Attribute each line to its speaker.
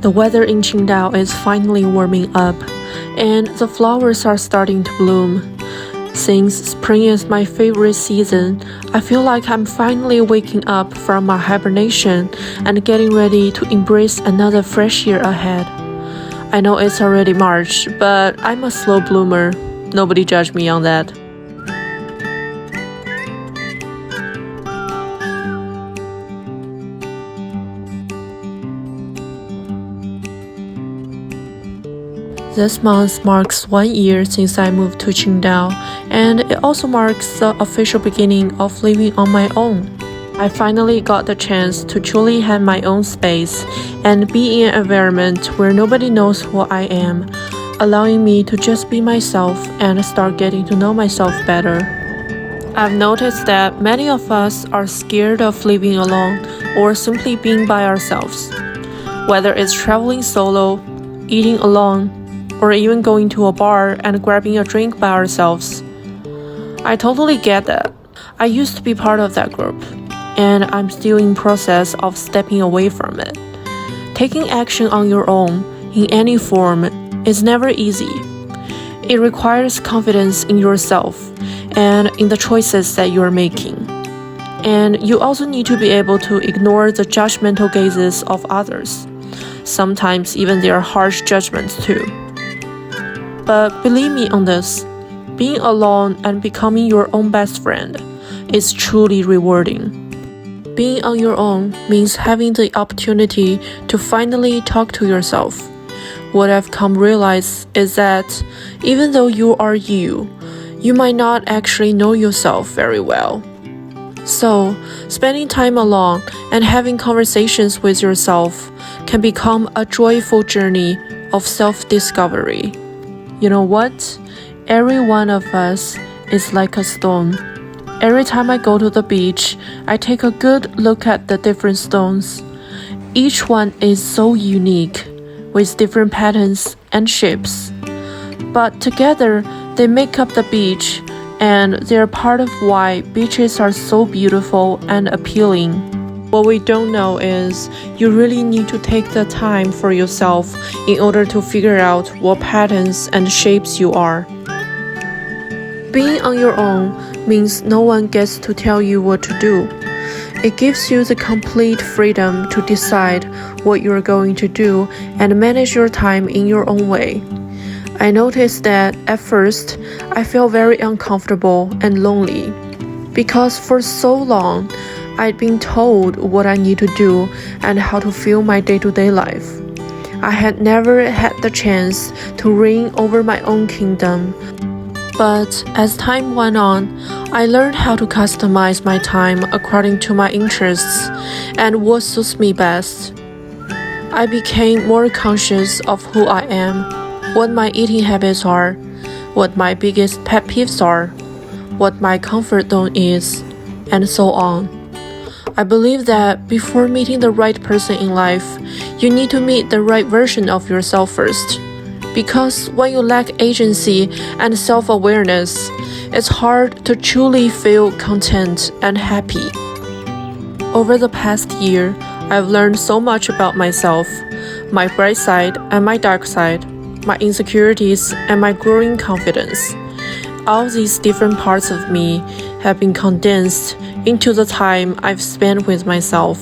Speaker 1: The weather in Qingdao is finally warming up, and the flowers are starting to bloom. Since spring is my favorite season, I feel like I'm finally waking up from my hibernation and getting ready to embrace another fresh year ahead. I know it's already March, but I'm a slow bloomer. Nobody judge me on that. This month marks 1 year since I moved to Qingdao, and it also marks the official beginning of living on my own. I finally got the chance to truly have my own space and be in an environment where nobody knows who I am, allowing me to just be myself and start getting to know myself better. I've noticed that many of us are scared of living alone or simply being by ourselves. Whether it's traveling solo, eating alone, or even going to a bar and grabbing a drink by ourselves. I totally get that. I used to be part of that group, and I'm still in process of stepping away from it. Taking action on your own, in any form, is never easy. It requires confidence in yourself and in the choices that you're making. And you also need to be able to ignore the judgmental gazes of others, sometimes even their harsh judgments too. But believe me on this, being alone and becoming your own best friend is truly rewarding. Being on your own means having the opportunity to finally talk to yourself. What I've come realize is that even though you are you might not actually know yourself very well. So, spending time alone and having conversations with yourself can become a joyful journey of self-discovery. You know what? Every one of us is like a stone. Every time I go to the beach, I take a good look at the different stones. Each one is so unique, with different patterns and shapes. But together, they make up the beach, and they're part of why beaches are so beautiful and appealing. What we don't know is you really need to take the time for yourself in order to figure out what patterns and shapes you are. Being on your own means no one gets to tell you what to do. It gives you the complete freedom to decide what you're going to do and manage your time in your own way. I noticed that at first, I felt very uncomfortable and lonely because for so long, I'd been told what I need to do and how to feel my day-to-day life. I had never had the chance to reign over my own kingdom. But as time went on, I learned how to customize my time according to my interests and what suits me best. I became more conscious of who I am, what my eating habits are, what my biggest pet peeves are, what my comfort zone is, and so on. I believe that before meeting the right person in life, you need to meet the right version of yourself first. Because when you lack agency and self-awareness, it's hard to truly feel content and happy. Over the past year, I've learned so much about myself, my bright side and my dark side, my insecurities and my growing confidence. All these different parts of me have been condensed into the time I've spent with myself.